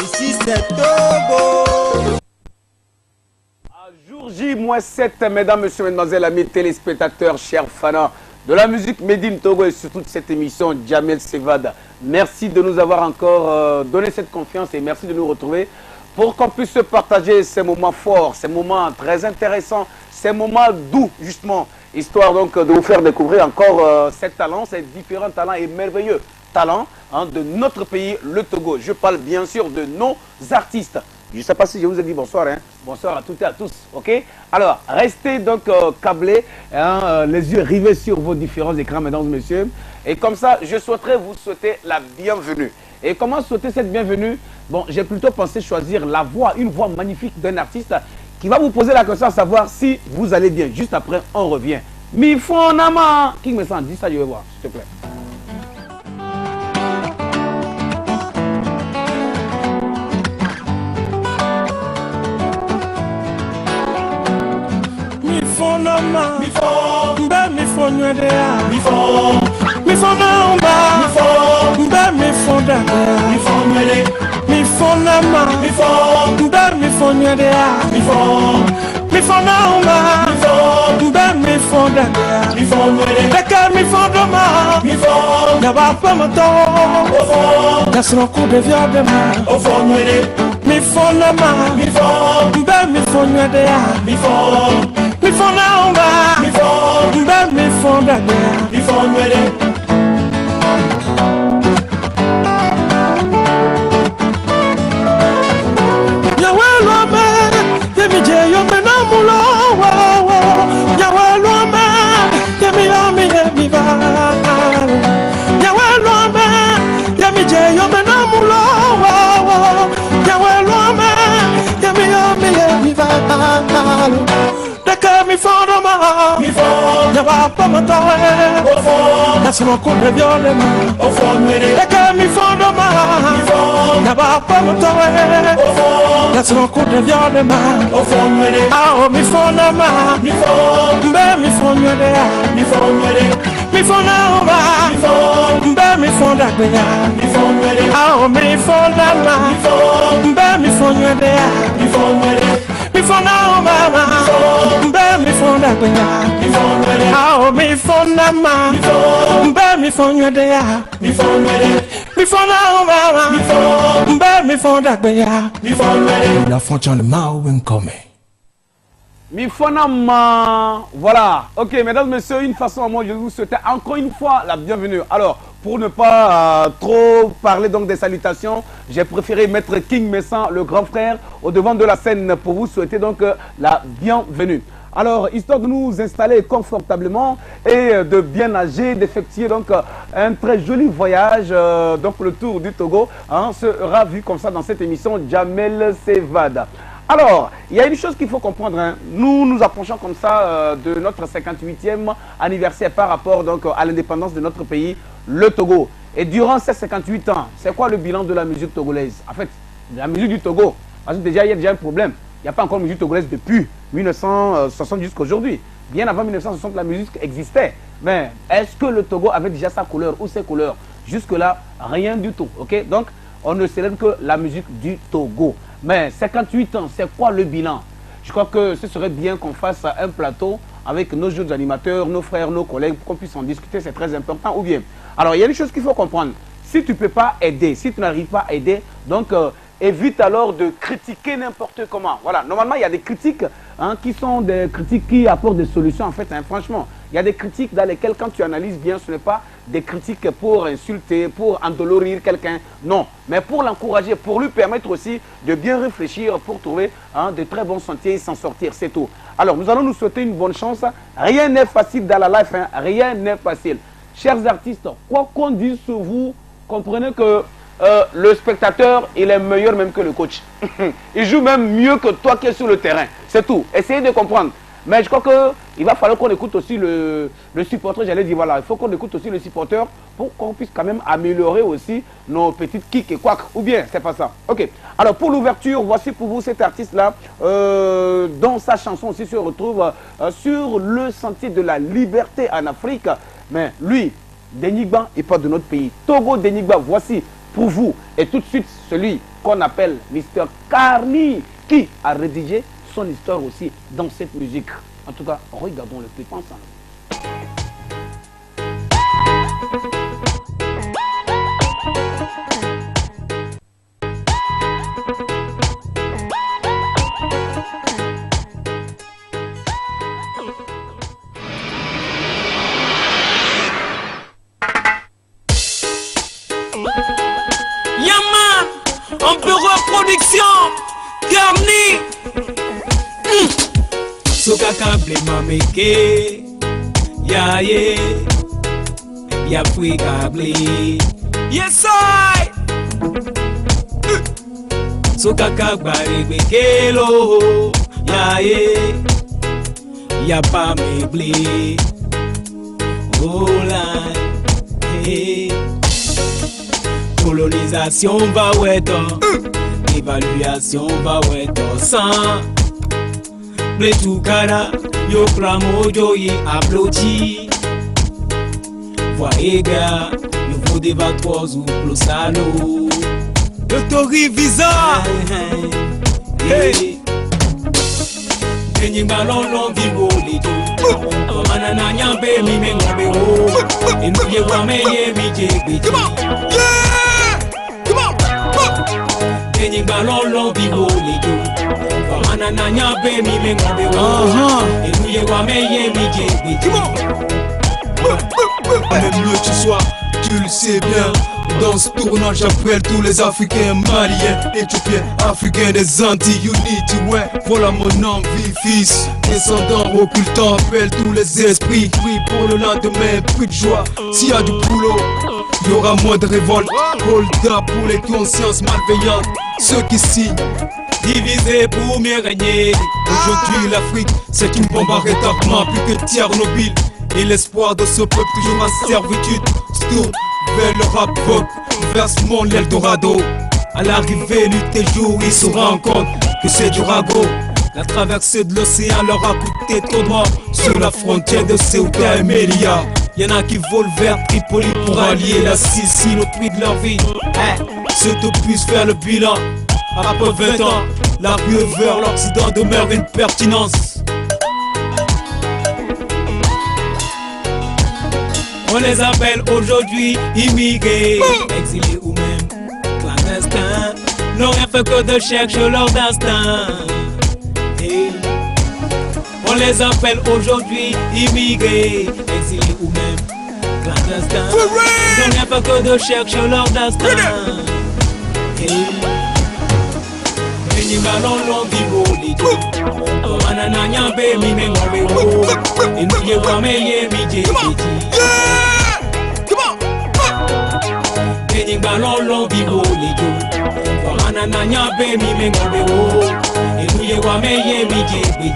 Ici c'est Togo. Jour J-7, mesdames, messieurs, mesdemoiselles, amis téléspectateurs, chers fans de la musique Made in Togo et surtout de cette émission Jamel Sevada. Merci de nous avoir encore donné cette confiance et merci de nous retrouver pour qu'on puisse partager ces moments forts, ces moments très intéressants, ces moments doux justement, histoire donc de vous faire découvrir encore ces talents, ces différents talents et merveilleux talents de notre pays, le Togo. Je parle bien sûr de nos artistes. Je ne sais pas si je vous ai dit bonsoir, hein. Bonsoir à toutes et à tous, ok? Alors, restez donc câblés, les yeux rivés sur vos différents écrans, mesdames et messieurs. Et comme ça, je souhaiterais vous souhaiter la bienvenue. Et comment souhaiter cette bienvenue? Bon, j'ai plutôt pensé choisir la voix, une voix magnifique d'un artiste qui va vous poser la question à savoir si vous allez bien. Juste après, on revient. Mi fon nama. Qui me sent? Dis ça, je vais voir, s'il te plaît. Mi fon, mbe mi fon nyedea. Mi fon naomba. Mbe mi fon dadea. Mi fon nyede. Mi fon nama. Mbe mi fon nyedea. Mi fon naomba. Mbe mi fon dadea. Mi fon nyede. Deka mi fon doma. Yaba pamato. Yasro kude viadema. Mi fon nama. Mbe mi fon nyedea. Mi fon naomba. Mbe mi fon dadea. Mi fon nyede. Mi fon, yaba pamatawe. Nasro kude violema. Deka mi fon doma. Yaba pamatawe. Nasro kude violema. Ah, mi fon nama. Mbe mi fon nyedea. Mi fon naomba. Mbe mi fon dadea. Ah, mi fon nama. Mbe mi fon nyedea. Mi fon naomba. Mbe mi fon dadea. Ah, mi fon nama. Mbe mi fon nyedea. Mi fon naomba. Mbe mi fon dadea. La fonction de Mao Winkome. Mifonama, voilà. Ok, mesdames, messieurs, une façon à moi, je vous souhaite encore une fois la bienvenue. Alors, pour ne pas trop parler donc des salutations, j'ai préféré mettre King Messan, le grand frère, au devant de la scène pour vous souhaiter donc la bienvenue. Alors, histoire de nous installer confortablement et de bien nager, d'effectuer donc un très joli voyage, donc le tour du Togo, sera vu comme ça dans cette émission Jamel Sevada. Alors, il y a une chose qu'il faut comprendre, hein. Nous nous approchons comme ça de notre 58e anniversaire par rapport donc à l'indépendance de notre pays, le Togo. Et durant ces 58 ans, c'est quoi le bilan de la musique togolaise? En fait, la musique du Togo, parce que déjà il y a déjà un problème. Il n'y a pas encore de musique togolaise depuis 1960 jusqu'à aujourd'hui. Bien avant 1960, la musique existait. Mais est-ce que le Togo avait déjà sa couleur ou ses couleurs? Jusque-là, rien du tout. Ok, donc, on ne célèbre que la musique du Togo. Mais 58 ans, c'est quoi le bilan? Je crois que ce serait bien qu'on fasse un plateau avec nos jeunes animateurs, nos frères, nos collègues, pour qu'on puisse en discuter, c'est très important. Ou bien, alors il y a une chose qu'il faut comprendre. Si tu ne peux pas aider, si tu n'arrives pas à aider, donc évite alors de critiquer n'importe comment. Voilà, normalement il y a des critiques qui sont des critiques qui apportent des solutions en fait, franchement. Il y a des critiques dans lesquelles quand tu analyses bien, ce n'est pas des critiques pour insulter, pour endolorir quelqu'un, non. Mais pour l'encourager, pour lui permettre aussi de bien réfléchir, pour trouver de très bons sentiers et s'en sortir, c'est tout. Alors nous allons nous souhaiter une bonne chance. Rien n'est facile dans la life, rien n'est facile. Chers artistes, quoi qu'on dise sur vous, comprenez que le spectateur, il est meilleur même que le coach. Il joue même mieux que toi qui es sur le terrain. C'est tout. Essayez de comprendre. Mais je crois qu'il va falloir qu'on écoute aussi le supporter. J'allais dire, voilà, il faut qu'on écoute aussi le supporter pour qu'on puisse quand même améliorer aussi nos petites kicks et quacks. Ou bien, c'est pas ça. Ok. Alors, pour l'ouverture, voici pour vous cet artiste-là, dont sa chanson aussi se retrouve sur le sentier de la liberté en Afrique. Mais lui, Denigba, il part de notre pays. Togo Denigba, voici pour vous. Et tout de suite, celui qu'on appelle Mr. Carni, qui a rédigé son histoire aussi dans cette musique. En tout cas, regardons le clip ensemble. Yaman, Empereur Production, Garni. Soka kable mameke, ya ye, ya fui kable. Yes I. Soka kable bekelo, ya ye, ya pa meble. Oh la, hey. Colonisation va oueto, évaluation va oueto sans. Ble tout cara, yo clamo yo y applaudi. Voyez gars, yo vous débat trois ou plus salo. Doctori Visa, hey. Kenyi balon lon vivo lido. Amana na nyambe mi me ngombe o. Inu ye wa me ye mi jegbe. Kenyi balon lon vivo lido. Amana na nyambe mi me ngombe o. Inu ye wa me ye mi jegbe. Même mieux tu sois, tu le sais bien. Dans ce tournant j'appelle tous les Africains, Maliens, Éthiopiens, Africains des Antilles, Unity, ouais. Voilà mon envie, fils. Descendant, occultant, appelle tous les esprits. Oui, pour le lendemain, plus de joie. S'il y a du boulot, il y aura moins de révolte. Hold up pour les consciences malveillantes, ceux qui signent. Divisé pour mieux régner. Aujourd'hui l'Afrique, c'est une bombe à retardement, plus que Tchernobyl. Et l'espoir de ce peuple toujours en servitude se tourne vers le rap pop, vers ce monde l'Eldorado. À l'arrivée du tes jours, ils se rendent compte que c'est du ragot. La traversée de l'océan leur a coûté trop droit sur la frontière de Ceuta et Melilla. Y'en a qui volent vers Tripoli pour allier la Sicile au prix de leur vie. Ceux qui puissent faire le bilan. Après 20 ans, la rue vers l'Occident demeure une pertinence. On les appelle aujourd'hui immigrés, exilés ou même clandestins. N'ont rien fait que de chercher leur destin. Hey. On les appelle aujourd'hui immigrés, exilés ou même clandestins. N'ont rien fait que de chercher leur destin. Hey. Ni balon lon vivo lido. Amana nyambe mi me ngombe o. Inu ye wa me ye mi jegbe. Ni balon lon vivo lido. Amana nyambe mi me ngombe o. Inu ye wa me ye mi jegbe.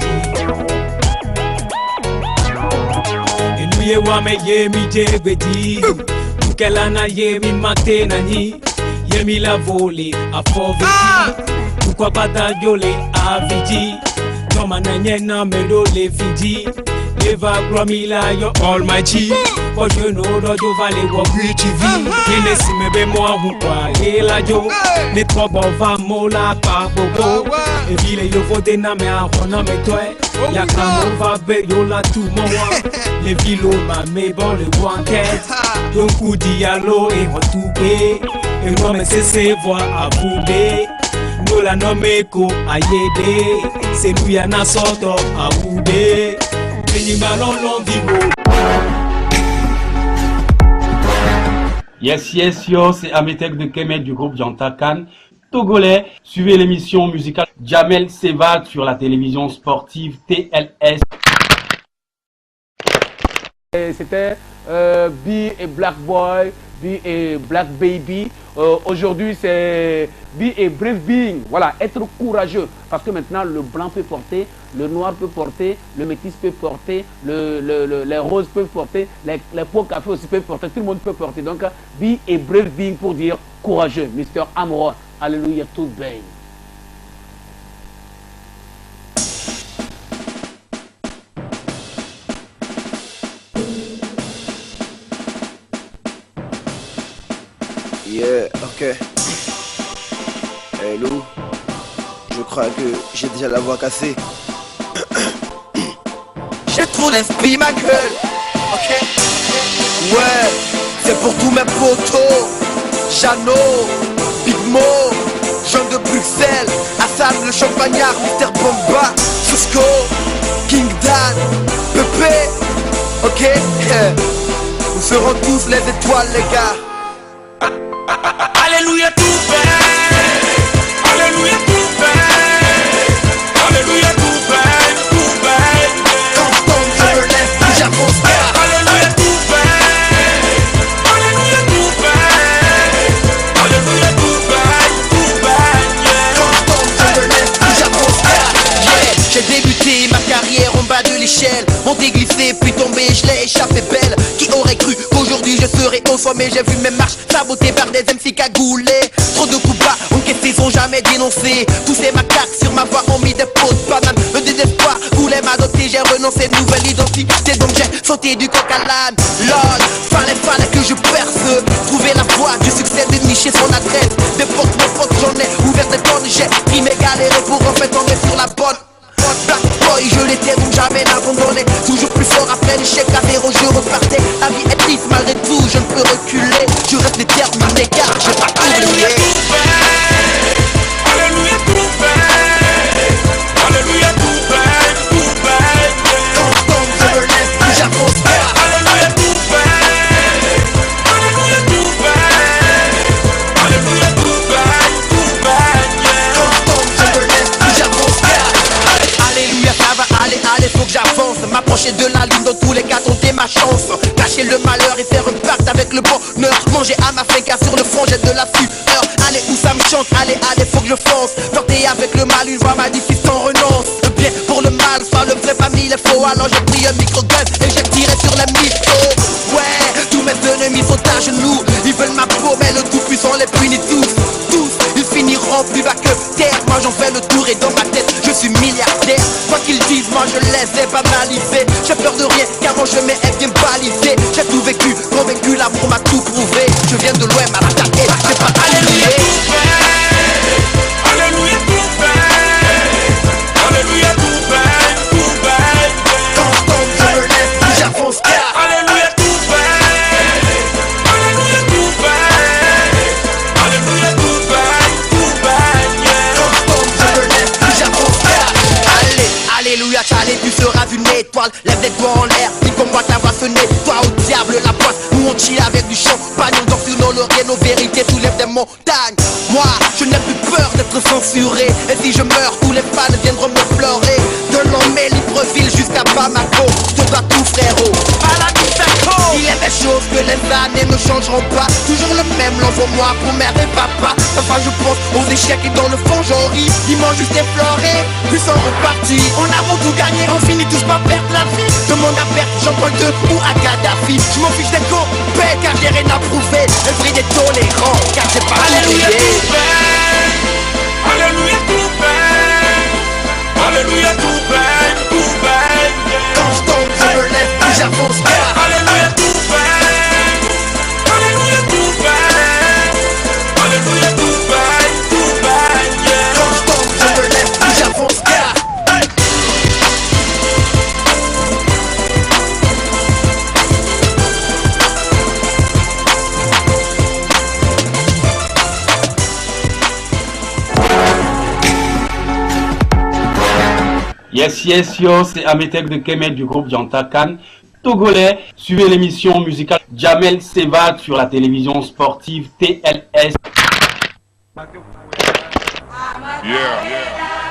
Inu ye wa me ye mi jegbe. Ukela na ye mi mate na ni. Ye mi la volé a pauvreté. Pourquoi pas ta gueule à Fidji? Comme un agnena melo les Fidji. Eva Gromila yo almighty. Pour je know do yo vale wo TV. Ine si me be mo hu kwa e la jo. Ne trop bon va mo la pa bobo. E vile yo vote na me a hona me toi. Ya kamo va be yo la tout mo wa. Les vilo ma me bon le wanted. Don coup dialo et retouqué. Et moi me c'est voir à bouder. Nous la nomeko ayede, c'est nous yana soto a oude. Veni balon lon vivo. Yes, yo, c'est Ametek de Kemet du groupe Jantakan, togolais. Suivez l'émission musicale Jamel Sevad sur la télévision sportive TLS. C'était B et Black Boy, B et Black Baby. Aujourd'hui, c'est B et Brave Being. Voilà, être courageux. Parce que maintenant, le blanc peut porter le noir peut porter, le métis peut porter, les roses peuvent porter, les pots café aussi peuvent porter, tout le monde peut porter. Donc, be a brave being pour dire courageux. Mr. Amoureux, alléluia, tout bien. Yeah, ok. Hey Lou, je crois que j'ai déjà la voix cassée. J'ai trop l'esprit, ma gueule. Ok. Ouais, c'est pour tous mes potos. Jeannot, Big Mo, Jean de Bruxelles, Hassan le Champagnard, Mr. Bomba, Fusco, King Dan, Pepe. Ok. Nous serons tous les étoiles, les gars. Alléluia tout fait. Alléluia tout fait. Alléluia tout fait. Tout fait. Quand je me lève, j'avance. Alléluia tout fait. Alléluia tout fait. Alléluia tout fait. Tout fait. Quand je me lève, j'avance. Yeah, j'ai débuté ma carrière en bas de l'échelle. Monté glissé puis tombé, je l'ai échappé belle. Qui aurait cru qu'aujourd'hui je serais au sommet? J'ai vu mes marches sabotées par des MC cagoulés. Trop de coups bas encaissés sont jamais dénoncés. Tous ces macaques sur ma voie ont mis des pots de banane. Le désespoir voulait m'adopter, j'ai renoncé, nouvelle identité. Donc j'ai sauté du coq à l'âne. Lol, fallait que je perce. Trouver la voie du succès, dénicher son adresse. Des portes, mes potes, j'en ai ouvert des tonnes. J'ai pris mes galérés pour en fait tomber sur la bonne. Black boy, je l'étais donc jamais abandonné. Toujours plus fort après l'échec à zéro, je repartais. La vie est triste malgré tout, je ne peux reculer. Je reste déterminé car j'ai pas oublié. Alléluia tout fait. Alléluia tout fait. Tout fait. Quand je me lève, j'avance. Alléluia tout fait. Alléluia tout fait. Alléluia tout fait. Tout fait. Quand je me lève, j'avance. Alléluia, ça va aller, faut que j'avance. M'approcher de la ligne, dans tous les cas, tenter ma chance. Cacher le malheur et faire un pacte avec le bonheur. Manger à ma faim car sur le front j'ai de la sueur. Allez où ça me chante, allez, faut que je fonce. Porter avec le mal, une voix magnifique sans renonce. Le bien pour le mal, soit le vrai parmi les faux. Alors j'ai pris un micro-gun et j'ai tiré sur les mythos. Ouais, tous mes ennemis sont à genoux. Ils veulent ma peau, mais le tout-puissant les punit tous. Tous, ils finiront plus bas que terre. Moi j'en fais le tour et dans ma tête je suis milliardaire. Quoi qu'ils disent, moi je les ai banalisés. J'ai peur de rien car mon chemin est bien balisé. J'ai tout vécu, convaincu, l'amour m'a tout prouvé. Je viens de loin, ma attaqué, j'ai pas Alléluia allié. tout fait. Alléluia tout fait. Alléluia tout fait. Tout fait. Quand je me lève, j'avance. Alléluia tout fait. Alléluia tout fait. Alléluia tout fait. Tout fait. Quand je me lève, j'avance. Alléluia, Charlie, tu seras une étoile. Lève les doigts en l'air, dis comme moi ta voix sonner. Toi au diable la boîte, nous on chill avec du champagne. On dort sur nos lauriers, nos vérités soulèvent des montagnes. Moi, je n'ai plus peur d'être censuré. Et si je meurs, tous les fans viendront me pleurer. De Lomé, Libreville jusqu'à Bamako. Je dois tout frérot, à la Misako. Il y a des choses que les années ne changeront pas. Toujours le même, l'envoie-moi pour mère et papa. Enfin je pense aux échecs et dans le fond j'en ris. Ils m'ont juste effleuré, puis sont repartis. On a tout gagné, on finit tous par perdre la vie. Demande à perdre, j'en prends deux ou à Gaddafi. Je m'en fiche des copains car j'ai rien à prouver. Le prix des tolérants car j'ai pas Alléluia oublié. tout fait. Alléluia tout fait. Alléluia tout fait. Tout fait. Quand je me lève, j'avance. Alléluia tout fait. Alléluia tout fait. Alléluia tout fait. Tout fait. Quand je me lève, j'avance. Yes, yo, c'est Ametek de Kemet du groupe Jantakan, togolais. Suivez l'émission musicale Jamel Sevad sur la télévision sportive TLS. Yeah,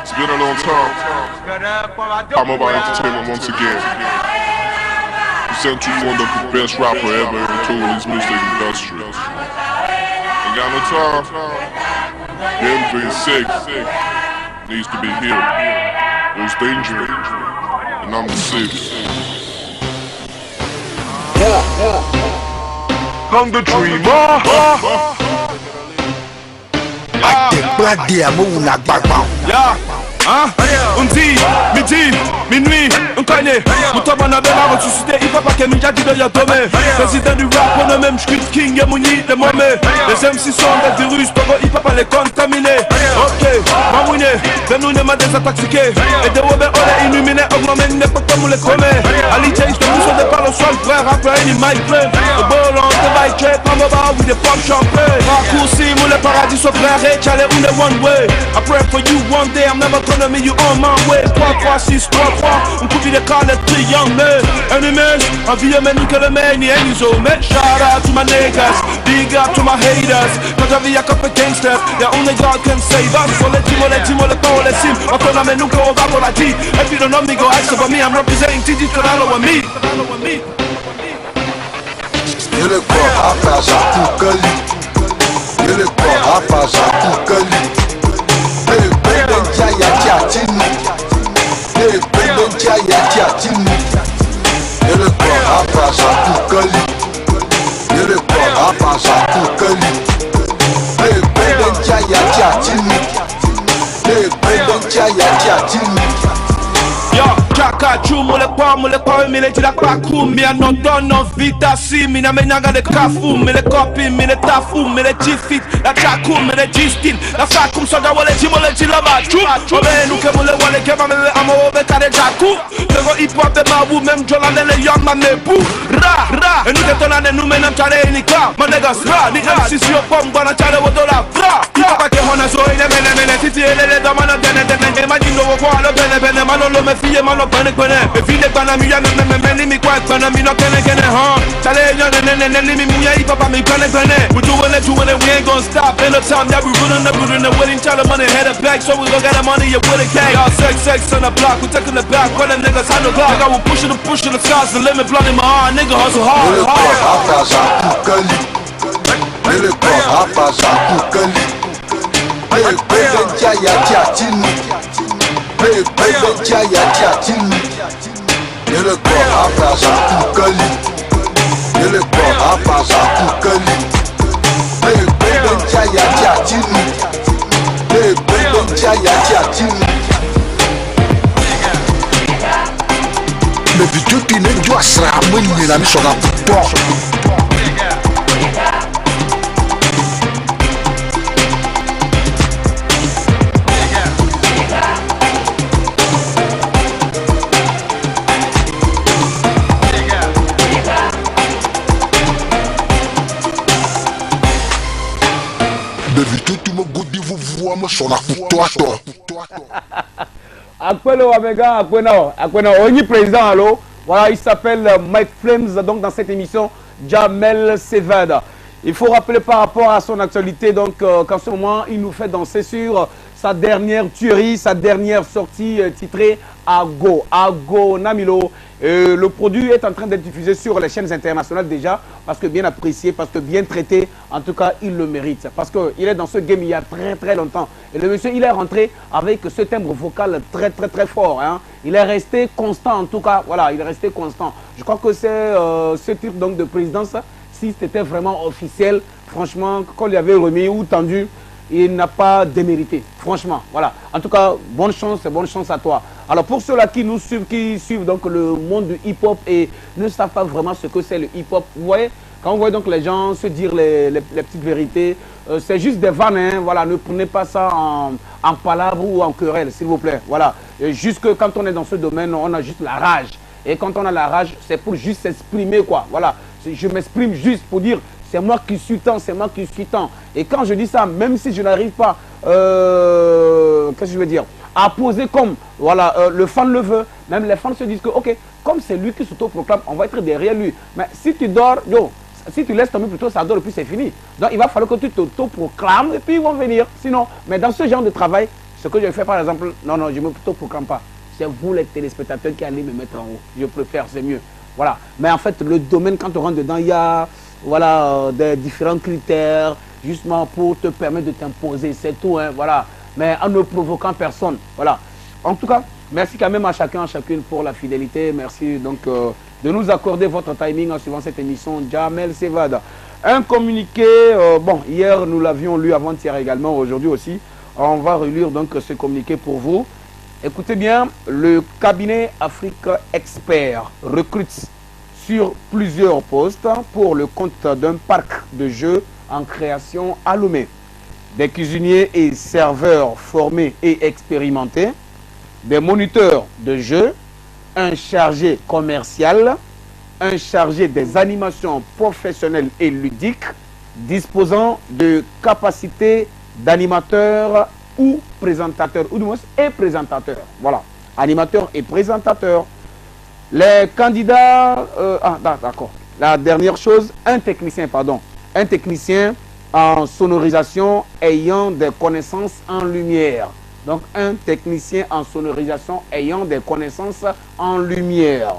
it's been a long time. I'm about entertainment once again. Present to you one of the best rapper ever in Togolese music industry. Ain't got no time. The MV6 needs to be healed. There's danger, and I'm the sixth. Long the dreamer. Undi, midi, minuit, on connaît. Moutaba n'a pas ressuscité, il va pas que Minja dit de Yatome. Président du rap, on a même Street King et Mouni, les moments. Les MC sont des virus, Togo, il peut pas les contaminer. Ok, Mamouine, ben nous n'aimons des intoxiqués. Et des Webber, on est illuminé, augmenté, n'est pas comme on les connaît. Ali Chase, de nous sont des parles au sol, frère, rappeur, il my flame. Le ball on the bike, check, mama bar, with the pop champagne. Raccourci, mon le paradis, so frère, et Charlie, on est one way. I pray for you one day, I'm never gonna meet you on my way. 3, 3, 6, 3, 3, on could be the call of 3 young men. Enemies, I be a man who kill a man, the end so man. Shout out to my niggas, big up to my haters. Cause I be a couple gangsters, yeah, only God can save us. So let him, let go, let's him. I told him, no go over for that G. If you don't know me, go ask about me. I'm representing TG to follow me. You're the girl, I pass out to Gully. You're the girl, I pass out to Gully. Hey, baby, Jaya Jatini. Hey, baby, Jaya Jatini. You're the girl, I pass out to Gully. You're the girl, I pass out to Gully. Hey, baby, Jaya Jatini. Hey, baby, Jaya Jatini. Yo, Kakachu, mole kwa, mile tira paku. Mi anodono vita si, mi na menaga de kafu. Mile kopi, mile tafu, mile jifit. La chaku, mile jistin. La sakum soda wale jila machu. Obe nuke mule wale kema mele amo obe kare jaku. Tego hip hop de mawu, mem jola nele young man me boo. Ra, enuke tona ne nume nam chale inika. Ma niggas ra, ni MC si yo pom gwana chale wodola. Ra, papa ke hona so ine mene. Titi ele da mana dene. Imagine no wo alo bene. Mano me fiye mano bane. E fine bana mi ya me mi kwa bana mi no kene ha. Chale yo ne mi muya I papa mi bane. We doing it, we ain't gonna stop. In the time that we running the wedding, tell the money head back, so we gon' get the money, you with it, K. Y'all sex on the block, we taking the back, when the niggas on the block. Nigga, we pushing the sky's the limit, blood in my heart, nigga hustle hard. Le vidéo qui ne doit se ramener la mission à toi. Akwelo Omega, Akwena, Oni président, allo. Voilà, il s'appelle Mike Flames, donc dans cette émission, Jamel Sevad. Il faut rappeler par rapport à son actualité, donc qu'en ce moment, il nous fait danser sur sa dernière tuerie, sa dernière sortie titrée Ago Namilo. Le produit est en train d'être diffusé sur les chaînes internationales déjà, parce que bien apprécié, parce que bien traité, en tout cas il le mérite, parce qu'il est dans ce game il y a très longtemps. Et le monsieur il est rentré avec ce timbre vocal très fort, hein. Il est resté constant en tout cas, voilà, il est resté constant. Je crois que c'est ce type donc de présidence, si c'était vraiment officiel, franchement, quand il y avait remis ou tendu, il n'a pas démérité, franchement, voilà. En tout cas, bonne chance à toi. Alors pour ceux-là qui nous suivent, qui suivent donc le monde du hip-hop et ne savent pas vraiment ce que c'est le hip-hop, vous voyez, quand vous voyez donc les gens se dire les petites vérités, c'est juste des vannes, hein, voilà, ne prenez pas ça en palabre ou en querelle, s'il vous plaît, voilà. Et juste que quand on est dans ce domaine, on a juste la rage. Et quand on a la rage, c'est pour juste s'exprimer, quoi, voilà. Je m'exprime juste pour dire, c'est moi qui suis tant, c'est moi qui suis tant. Et quand je dis ça, même si je n'arrive pas, qu'est-ce que je veux dire, à poser comme, voilà, le fan le veut, même les fans se disent que, ok, comme c'est lui qui s'auto-proclame, on va être derrière lui. Mais si tu dors, si tu laisses tomber plutôt, ça dort et puis c'est fini. Donc il va falloir que tu t'auto-proclames et puis ils vont venir. Sinon, mais dans ce genre de travail, ce que je fais par exemple, non, je ne m'auto-proclame pas. C'est vous les téléspectateurs qui allez me mettre en haut. Je préfère, c'est mieux. Voilà. Mais en fait, le domaine, quand on rentre dedans, il y a voilà, des différents critères justement pour te permettre de t'imposer, c'est tout, hein, voilà. Mais en ne provoquant personne, voilà. En tout cas, Merci quand même à chacun, à chacune pour la fidélité. Merci donc de nous accorder votre timing en suivant cette émission. Jamel Sevada. Un communiqué, bon, hier nous l'avions lu, avant-hier également, aujourd'hui aussi. On va relire donc ce communiqué pour vous. Écoutez bien, le cabinet Afrique Expert recrute sur plusieurs postes pour le compte d'un parc de jeux en création à Lomé. Des cuisiniers et serveurs formés et expérimentés, des moniteurs de jeux, un chargé commercial, un chargé des animations professionnelles et ludiques, disposant de capacités d'animateur ou présentateur, ou du moins et présentateur. Voilà, animateur et présentateur. Les candidats, d'accord. La dernière chose, un technicien en sonorisation ayant des connaissances en lumière. Donc, un technicien en sonorisation ayant des connaissances en lumière.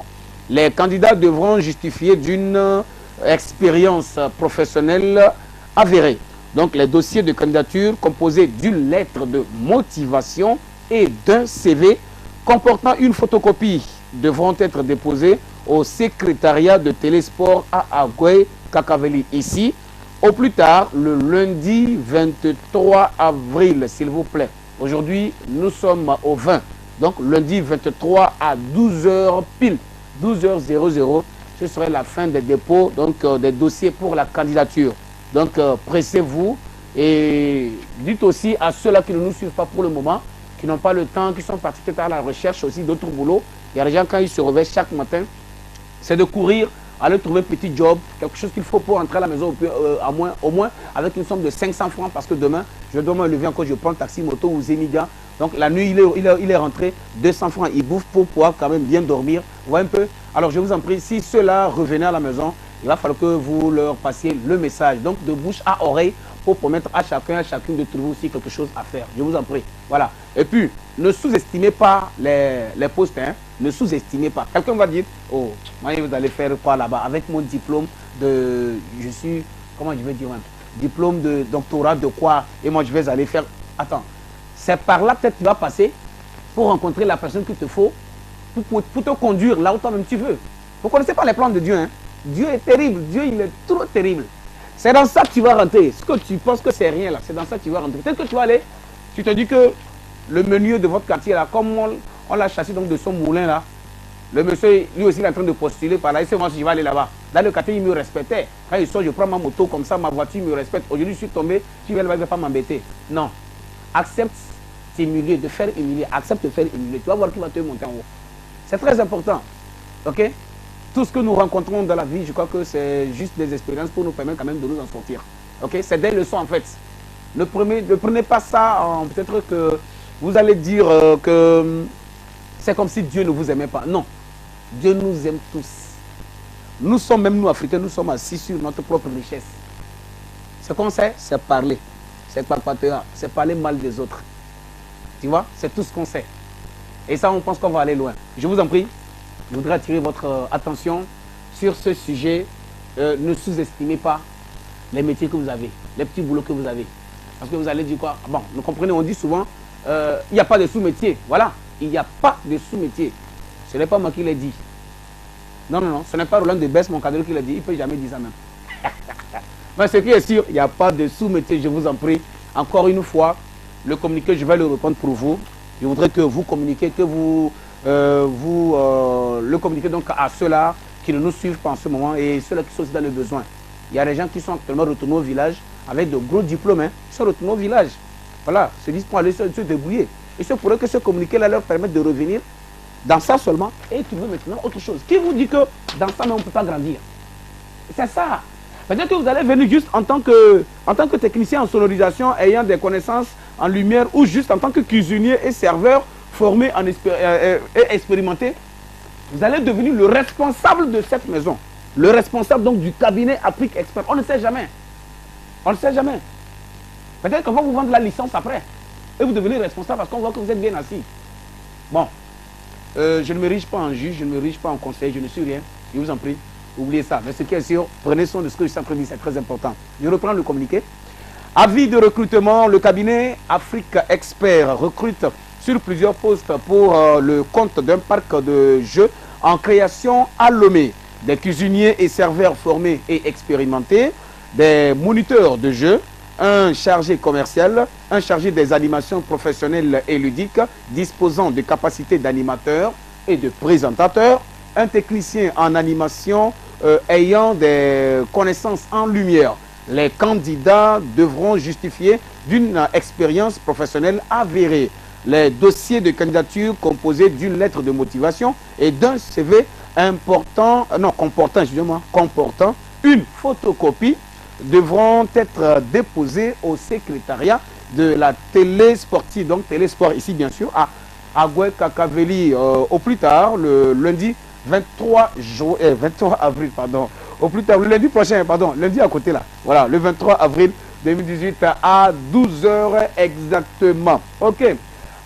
Les candidats devront justifier d'une expérience professionnelle avérée. Donc, les dossiers de candidature composés d'une lettre de motivation et d'un CV comportant une photocopie devront être déposés au secrétariat de Télésport à Agoué, Kakaveli, ici, au plus tard le lundi 23 avril, s'il vous plaît. Aujourd'hui, nous sommes au 20. Donc, lundi 23 à 12h pile, 12h00, ce serait la fin des dépôts, donc des dossiers pour la candidature. Donc, pressez-vous et dites aussi à ceux-là qui ne nous suivent pas pour le moment, qui n'ont pas le temps, qui sont partis peut-être à la recherche aussi d'autres boulots. Il y a des gens, quand ils se réveillent chaque matin, c'est de courir, aller trouver un petit job, quelque chose qu'il faut pour entrer à la maison au moins avec une somme de 500 francs, parce que demain, je dois me lever encore, je prends taxi, moto ou Zémiga. Donc la nuit, il est rentré, 200 francs, il bouffe pour pouvoir quand même bien dormir. Vous voyez un peu? Alors je vous en prie, si ceux-là revenaient à la maison, il va falloir que vous leur passiez le message. Donc de bouche à oreille, pour permettre à chacun, à chacune de trouver aussi quelque chose à faire. Je vous en prie. Voilà. Et puis, ne sous-estimez pas les postes. Hein. Ne sous-estimez pas. Quelqu'un va dire, oh, moi, vous allez faire quoi là-bas? Avec mon diplôme de, je suis, comment je vais dire, hein? Diplôme de doctorat de quoi? Et moi, je vais aller faire, attends, c'est par là peut-être que tu vas passer pour rencontrer la personne qu'il te faut, pour te conduire là où toi-même tu veux. Vous ne connaissez pas les plans de Dieu. Hein? Dieu est terrible. Dieu, il est trop terrible. C'est dans ça que tu vas rentrer. Ce que tu penses que c'est rien là, c'est dans ça que tu vas rentrer. Peut-être que tu vas aller, tu te dis que le meunier de votre quartier là, comme on l'a chassé donc de son moulin là, le monsieur, lui aussi, il est en train de postuler par là. Il sait moi si je vais aller là-bas. Dans le quartier, il me respectait. Quand il sort, je prends ma moto comme ça, ma voiture, il me respecte. Aujourd'hui, je suis tombé, tu vas là-bas, il ne va pas m'embêter. Non. Accepte t'humilier, de faire humilier. Accepte de faire humilier. Tu vas voir qu'il va te monter en haut. C'est très important. Ok? Tout ce que nous rencontrons dans la vie, je crois que c'est juste des expériences pour nous permettre quand même de nous en sortir. Ok? C'est des leçons en fait. Ne prenez pas ça en peut-être que vous allez dire que c'est comme si Dieu ne vous aimait pas. Non. Dieu nous aime tous. Nous sommes, même nous Africains, nous sommes assis sur notre propre richesse. Ce qu'on sait, c'est parler. C'est palpatera. C'est parler mal des autres. Tu vois? C'est tout ce qu'on sait. Et ça, on pense qu'on va aller loin. Je vous en prie. Je voudrais attirer votre attention sur ce sujet. Ne sous-estimez pas les métiers que vous avez, les petits boulots que vous avez. Parce que vous allez dire quoi? Bon, vous comprenez, on dit souvent, il n'y a pas de sous-métier. Voilà, il n'y a pas de sous-métier. Ce n'est pas moi qui l'ai dit. Non, non, non, ce n'est pas Roland de Besse, mon cadre, qui l'a dit. Il ne peut jamais dire ça même. Mais ce qui est sûr, il n'y a pas de sous-métier, je vous en prie. Encore une fois, le communiqué, je vais le reprendre pour vous. Je voudrais que vous communiquiez, que vous... le communiquer donc à ceux-là qui ne nous suivent pas en ce moment et ceux-là qui sont aussi dans le besoin. Il y a des gens qui sont actuellement retournés au village avec de gros diplômes. Hein. Ils sont retournés au village. Voilà, se disent pour aller se débrouiller. Il se pourrait que ce communiqué-là leur permette de revenir dans ça seulement et trouver maintenant autre chose. Qui vous dit que dans ça, mais on ne peut pas grandir? C'est ça. Peut-être que vous allez venir juste en tant que technicien en sonorisation ayant des connaissances en lumière ou juste en tant que cuisinier et serveur formé et expérimenté, vous allez devenir le responsable de cette maison. Le responsable donc du cabinet Afrique Expert. On ne sait jamais. On ne sait jamais. Peut-être qu'on va vous vendre la licence après. Et vous devenez responsable parce qu'on voit que vous êtes bien assis. Bon. Je ne me rige pas en juge, je ne me rige pas en conseil, je ne suis rien. Je vous en prie. Oubliez ça. Mais ce qui est sûr, prenez soin de ce que je suis en train de dire, c'est très important. Je reprends le communiqué. Avis de recrutement, le cabinet Afrique Expert recrute sur plusieurs postes pour le compte d'un parc de jeux en création à Lomé. Des cuisiniers et serveurs formés et expérimentés, des moniteurs de jeux, un chargé commercial, un chargé des animations professionnelles et ludiques disposant de capacités d'animateur et de présentateur, un technicien en animation ayant des connaissances en lumière. Les candidats devront justifier d'une expérience professionnelle avérée. Les dossiers de candidature composés d'une lettre de motivation et d'un CV comportant une photocopie devront être déposés au secrétariat de la télé sportive, donc télésport ici bien sûr, à Agoué Kakaveli au plus tard, le lundi 23 avril, pardon, au plus tard, le lundi prochain, pardon, lundi à côté là, voilà, le 23 avril 2018 à 12 h exactement. Ok,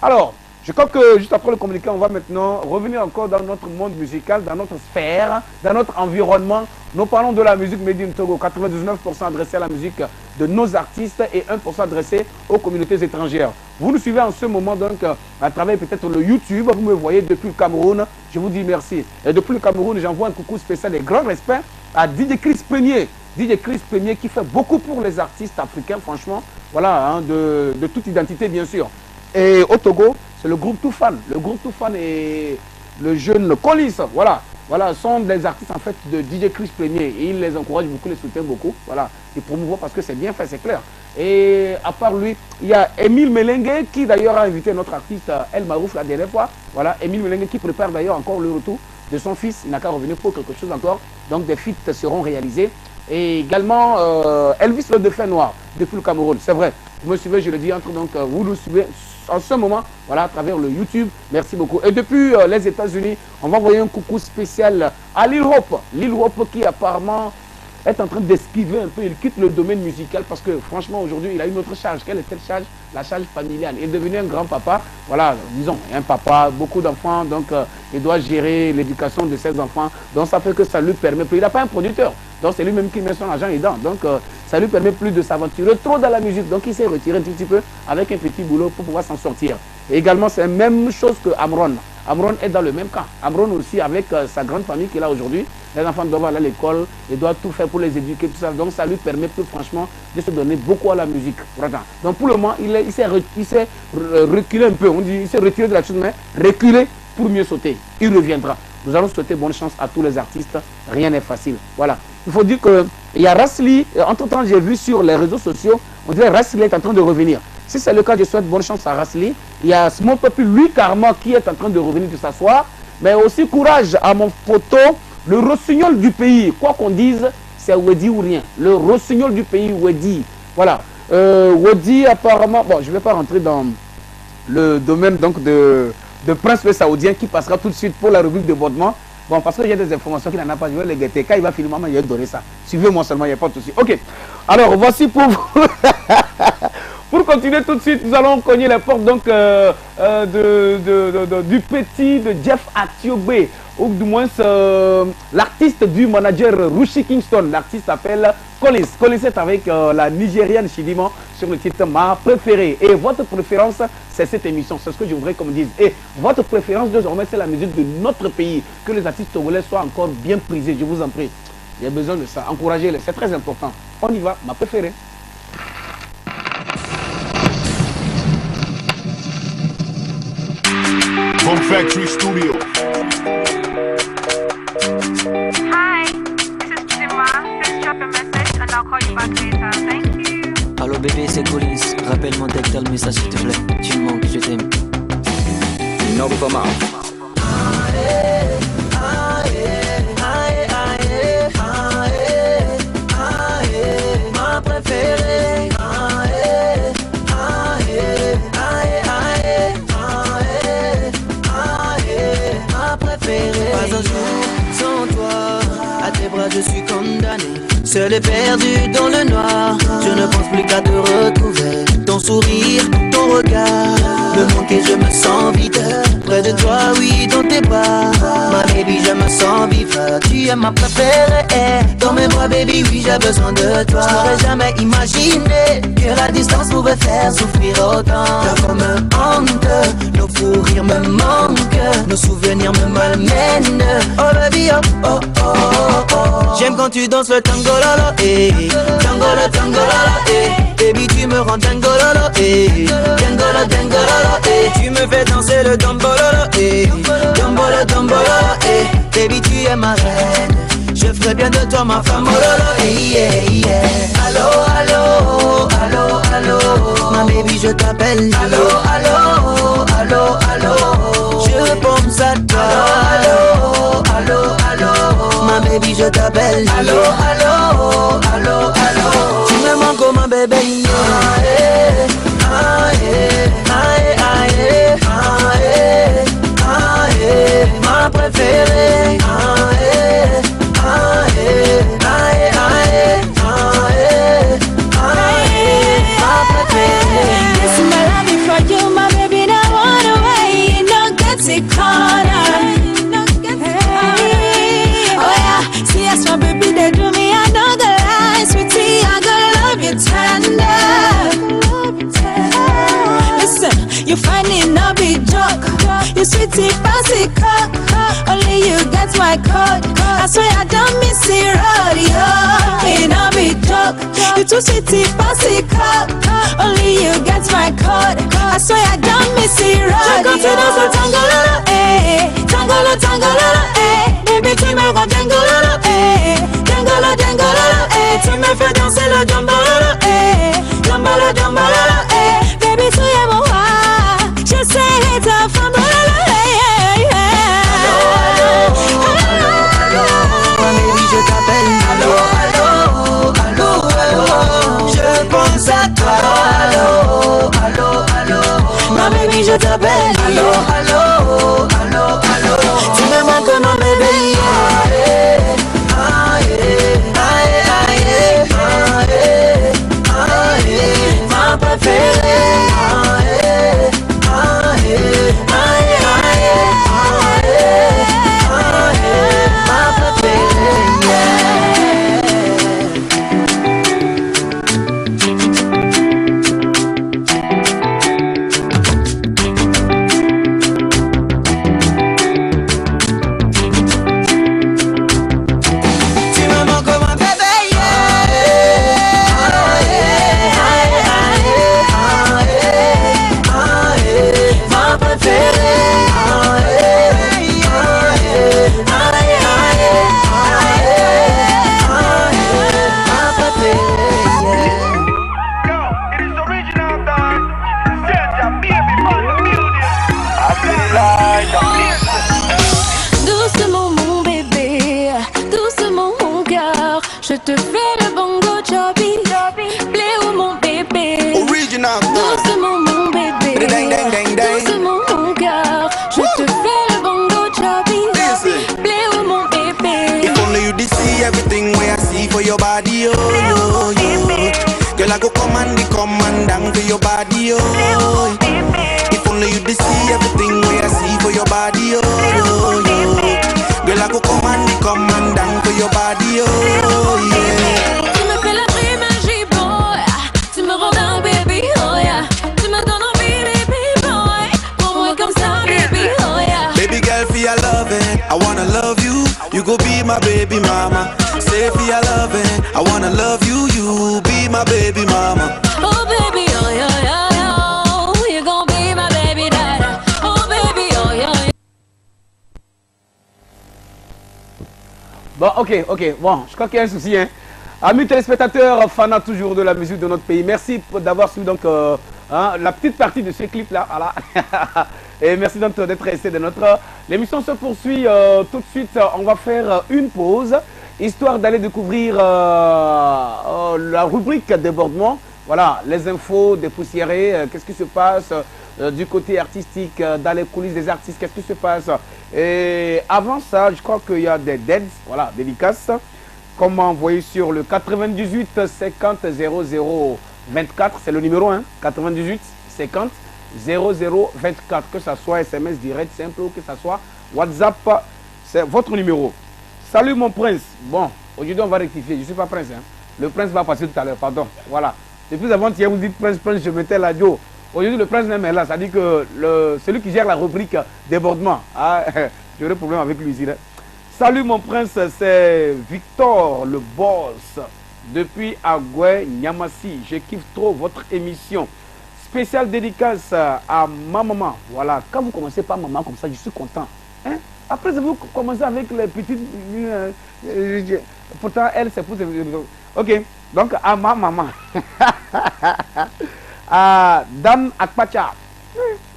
alors, je crois que juste après le communiqué, on va maintenant revenir encore dans notre monde musical, dans notre sphère, dans notre environnement. Nous parlons de la musique Made in Togo, 99% adressée à la musique de nos artistes et 1% adressé aux communautés étrangères. Vous nous suivez en ce moment donc à travers peut-être le YouTube, vous me voyez depuis le Cameroun, je vous dis merci. Et depuis le Cameroun, j'envoie un coucou spécial et grand respect à DJ Chris Premier. DJ Chris Premier qui fait beaucoup pour les artistes africains, franchement, voilà, hein, de toute identité bien sûr. Et au Togo, c'est le groupe Toufan. Le groupe Toufan et le jeune Colis, voilà, sont des artistes en fait de DJ Chris Premier. Et il les encourage beaucoup, les soutient beaucoup, voilà, et promouvoit parce que c'est bien fait, c'est clair. Et à part lui, il y a Émile Melengue qui d'ailleurs a invité notre artiste El Marouf la dernière fois. Voilà, Émile Melengue qui prépare d'ailleurs encore le retour de son fils. Il n'a qu'à revenir pour quelque chose encore. Donc des feats seront réalisés. Et également Elvis le Défunt Noir depuis le Cameroun, c'est vrai. Vous me suivez, je le dis, entre donc vous nous suivez en ce moment, voilà, à travers le YouTube. Merci beaucoup. Et depuis les États-Unis, on va envoyer un coucou spécial à Lil Hope. Lil Hope qui apparemment est en train d'esquiver un peu. Il quitte le domaine musical parce que franchement aujourd'hui, il a une autre charge. Quelle est cette charge? La charge familiale. Il est devenu un grand papa. Voilà, disons, un papa, beaucoup d'enfants. Donc, il doit gérer l'éducation de ses enfants. Donc, ça fait que ça lui permet plus. Il n'a pas un producteur. Donc, c'est lui-même qui met son argent dedans. Donc, ça lui permet plus de s'aventurer trop dans la musique. Donc, il s'est retiré un tout petit peu avec un petit boulot pour pouvoir s'en sortir. Et également, c'est la même chose que Amron. Amron est dans le même cas. Amron aussi, avec sa grande famille qu'il a aujourd'hui. Les enfants doivent aller à l'école, il doit tout faire pour les éduquer, tout ça. Donc, ça lui permet plus, franchement, de se donner beaucoup à la musique. Donc, pour le moment, il s'est reculé un peu. On dit, il s'est retiré de la chose, mais reculé pour mieux sauter. Il reviendra. Nous allons souhaiter bonne chance à tous les artistes. Rien n'est facile. Voilà. Il faut dire qu'il y a Rasli. Entre-temps, j'ai vu sur les réseaux sociaux, on dirait Rasli est en train de revenir. Si c'est le cas, je souhaite bonne chance à Rasli. Il y a Small Puppy, lui, Karma, qui est en train de revenir de s'asseoir. Mais aussi courage à mon photo, le rossignol du pays. Quoi qu'on dise, c'est Wedi ou rien. Le rossignol du pays, Wedi. Voilà. Wedi, apparemment, bon, je ne vais pas rentrer dans le domaine donc de Prince le Saoudien qui passera tout de suite pour la rubrique de bordement. Bon, parce qu'il y a des informations qu'il n'en a pas, je vais les guetter. Quand il va filmer, il va donner ça. Suivez-moi seulement, il n'y a pas de souci. Ok. Alors, voici pour vous. Pour continuer tout de suite, nous allons cogner les portes donc, du petit de Jeff Atiobe, ou du moins l'artiste du manager Rushi Kingston. L'artiste s'appelle Collins. Collins est avec la Nigériane Chidimo sur le titre Ma préférée. Et votre préférence, c'est cette émission. C'est ce que je voudrais qu'on me dise. Et votre préférence désormais, c'est la musique de notre pays. Que les artistes togolais soient encore bien prisés, je vous en prie. Il y a besoin de ça. Encouragez-les, c'est très important. On y va, ma préférée. Funk Factory Studio. Hi, this is Chidima. Just drop a message and I'll call you back later. Thank you. Allô bébé, c'est Collins. Rappelle mon texte, le message s'il te plaît. Tu me manques, je t'aime. No Fama. Ma préférée. Pas un jour sans toi, à tes bras je suis condamné. Seul et perdu dans le noir, je ne pense plus qu'à te retrouver. Ton sourire, ton regard, me manquer je me sens vide. Près de toi, oui, dans tes bras, ma baby je me sens vivre. Tu es ma préférée, dans mes bras baby, oui j'ai besoin de toi. Je n'aurais jamais imaginé que la distance pouvait faire souffrir autant. T'as comme honte, nos fou rire me manque, nos souvenirs me malmènent. Oh baby, oh oh oh oh oh. J'aime quand tu danses le tango lolo, eh. Tango lolo, eh. Baby tu me rends tango lolo, eh. Tango lolo, eh. Tu me fais danser le dombololo, eh. Dombololo, eh. Baby tu es ma reine, je ferai bien de toi ma femme, oh lolo, eh, yeah, yeah. Allo, allo, allo, allo, ma baby je t'appelle. Allo, allo, allo, allo, je pense à toi. Allo, allo, allo, ma baby je t'appelle. Allo, allo, allo, allo, tu me manques comme un bébé. Ah, eh, ah, eh, ah, eh, ah, eh, ah, eh, ah, eh, ma préférée. Ah, eh, ah, eh, ah, eh, ah, eh, ah, eh, ah, eh, ma préférée. This is my love for you, my baby. Now on the way, you know get it corner. Oh yeah, see that's my baby. They do me, I know the lies, sweetie. I gotta love you tender. Listen, you find it no big joke. You sweetie, fancy cock. Only you get my code. I swear I don't miss it, rodeo. Ain't no big joke. You too sweetie, fancy cock. Only you get my code. I swear I don't miss it, rodeo. Je continue dans ce tangololo, eh. Tangololo, eh. Baby, tu me rends tangololo, eh. Tangololo, eh. Tu me fais danser le dombololo, eh. Dombololo, eh. Baby, tu es mon roi. Je serai ta femme, eh, yeah. Baby, je t'appelle. Allo, allo, allo, allo, je pense à toi. Allo, allo, allo, ma baby, je t'appelle. Allo, allo, allo, allo, tu me manques, ma baby. Ah, eh, ah, eh, ah, eh, ah, eh, ah, eh, ma préférée. Ah, eh, ah, eh, ah, eh, ah, eh, ah, eh, ma préférée, yeah. Tu me manques comme un bébé, yeah. Ah, eh, ah, eh, ah, eh, ma préférée. Ah, eh, ah, eh, ah, eh, ah, eh, ma préférée, yeah. Doucement mon bébé, doucement mon cœur, je te fais le bongo choppy, Léo mon bébé. Original Doucement mon bébé, doucement mon cœur, je te fais le bongo choppy, Léo mon bébé. If only you did see everything where I see for your body, oh, yo, yo. Girl, I go command down for your body, oh. If only you did see everything where I see for your body, oh, yo, yo. Girl, I go command down for your body, oh, yeah. Tu me fais la magie, boy. Tu me rends dingue, baby, oh yeah. Tu me donnes envie, baby, boy. Pour moi comme ça, baby, oh yeah. Baby girl, for your loving, I wanna love you. You go be my baby mama. Say for your loving, I wanna love you. You be my baby mama. Oh baby, oh yeah, yeah, yeah. You gon' be my baby daddy. Oh baby, oh yeah, yeah. Bon, ok, bon, je crois qu'il y a un souci, hein. Amis téléspectateurs, fanats toujours de la musique de notre pays, merci d'avoir suivi donc la petite partie de ce clip-là, voilà. Et merci donc d'être resté de notre... L'émission se poursuit tout de suite, on va faire une pause, histoire d'aller découvrir la rubrique débordement. Voilà, les infos dépoussiérées, qu'est-ce qui se passe du côté artistique, dans les coulisses des artistes, qu'est-ce qui se passe. Et avant ça, je crois qu'il y a des deads, voilà, dédicaces. Comme envoyé sur le 98 50 00 24, c'est le numéro 1, 98 50 00 24, que ce soit SMS direct, simple ou que ce soit WhatsApp, c'est votre numéro. Salut mon prince. Bon, aujourd'hui on va rectifier, je ne suis pas prince, hein. Le prince va passer tout à l'heure, pardon, voilà. Depuis avant-hier, vous dites prince, je mettais la radio. Aujourd'hui, le prince même est là. Ça dit que celui qui gère la rubrique débordement, ah, j'aurais problème avec lui ici. Là. Salut mon prince, c'est Victor, le boss. Depuis Agoué, Niamassi. Je kiffe trop votre émission. Spéciale dédicace à ma maman. Voilà, quand vous commencez par maman comme ça, je suis content. Hein? Après, vous commencez avec les petites... pourtant, elle, c'est pour... Ok, donc à ma maman. À Dan Akpacha.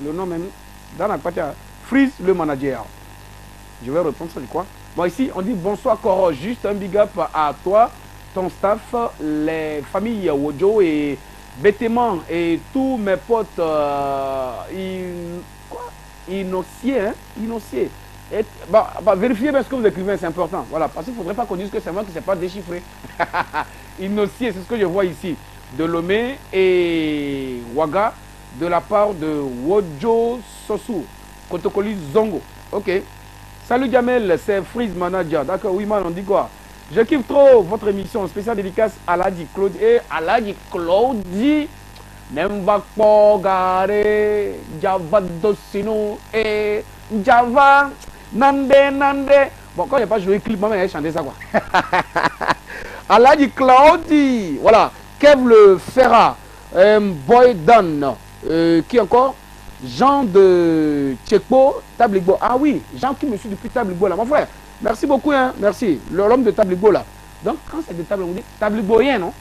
Le nom même. Dan Akpacha. Freeze, le manager. Je vais répondre ça, je crois. Bon, ici, on dit bonsoir, Koro. Juste un big up à toi, ton staff, les familles Wojo et Bétéman et tous mes potes innociés, hein? Innociés. Vérifiez bien ce que vous écrivez, c'est important. Voilà, parce qu'il ne faudrait pas qu'on dise que c'est moi qui ne sais pas déchiffrer. Innociés, c'est ce que je vois ici. De Lomé et Ouaga, de la part de Wojo Sosu, Kotokoli Zongo. Ok. Salut Jamel, c'est Freeze Manager. D'accord, oui, man, on dit quoi? Je kiffe trop votre émission spéciale dédicace à Ladi Claude et à Ladi Claudie. Nemba Pogare, Java Dosino et Java Nande. Bon, quand il n'y a pas joué clip, maman, elle a chanté ça quoi. À Ladi Claudie, voilà. Kev le Ferra, Boy Dan, qui encore? Jean de Tchekpo, Tabligbo. Ah oui, Jean qui me suit depuis Tabligbo là, mon frère. Merci beaucoup, hein, merci. L'homme de Tabligbo là. Donc, quand c'est de Tabligbo, on dit Tabligboyen, non?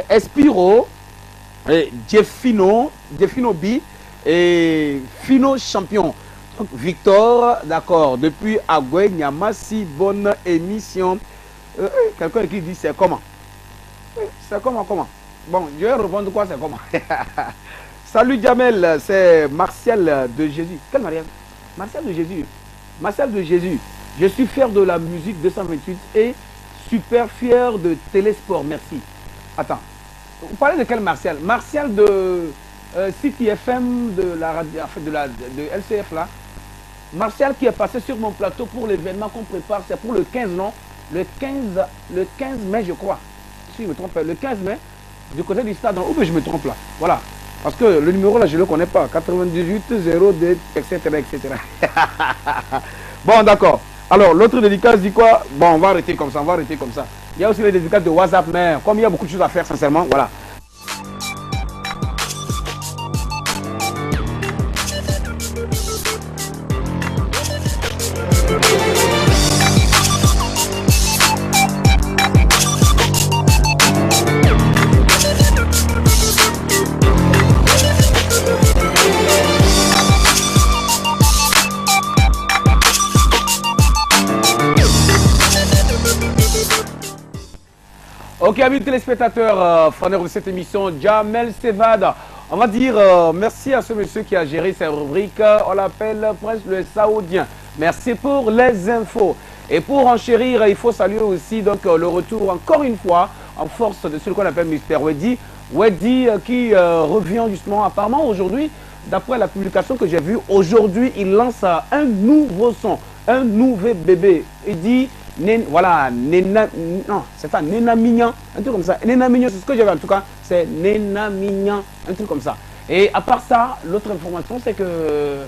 Espiro, Jeffino B et Fino Champion. Donc, Victor, d'accord, depuis Agoué, Niamassi, bonne émission. Quelqu'un qui dit c'est comment? C'est comment? Bon, je vais répondre quoi, c'est comment? Salut Jamel, c'est Martial de Jésus. Quel mariage? Martial de Jésus. Martial de Jésus. Je suis fier de la musique 228 et super fier de Télésport. Merci. Attends. Vous parlez de quel Martial? Martial de City FM de la radio, de LCF là. Martial qui est passé sur mon plateau pour l'événement qu'on prépare. C'est pour le 15, non? Le 15 mai, je crois. Si je me trompe pas, le 15 mai. Du côté du stade, ou bien je me trompe là. Voilà. Parce que le numéro là, je ne le connais pas. 98 02, etc. etc. Bon, d'accord. Alors, l'autre dédicace dit quoi? Bon, on va arrêter comme ça, Il y a aussi les dédicaces de WhatsApp, mais comme il y a beaucoup de choses à faire, sincèrement, voilà. Ok, amis téléspectateurs, faneurs de cette émission, Jamel Sevad. On va dire merci à ce monsieur qui a géré cette rubrique. On l'appelle presque le Saoudien. Merci pour les infos. Et pour enchérir, il faut saluer aussi donc, le retour encore une fois en force de celui qu'on appelle Mr. Weddy. Weddy qui revient justement apparemment aujourd'hui, d'après la publication que j'ai vue, aujourd'hui il lance un nouveau son, un nouveau bébé. Il dit... Voilà, non, c'est ça, Nena Mignan, un truc comme ça. Nena Mignan, c'est ce que j'avais en tout cas, c'est Nena Mignan, un truc comme ça. Et à part ça, l'autre information, c'est que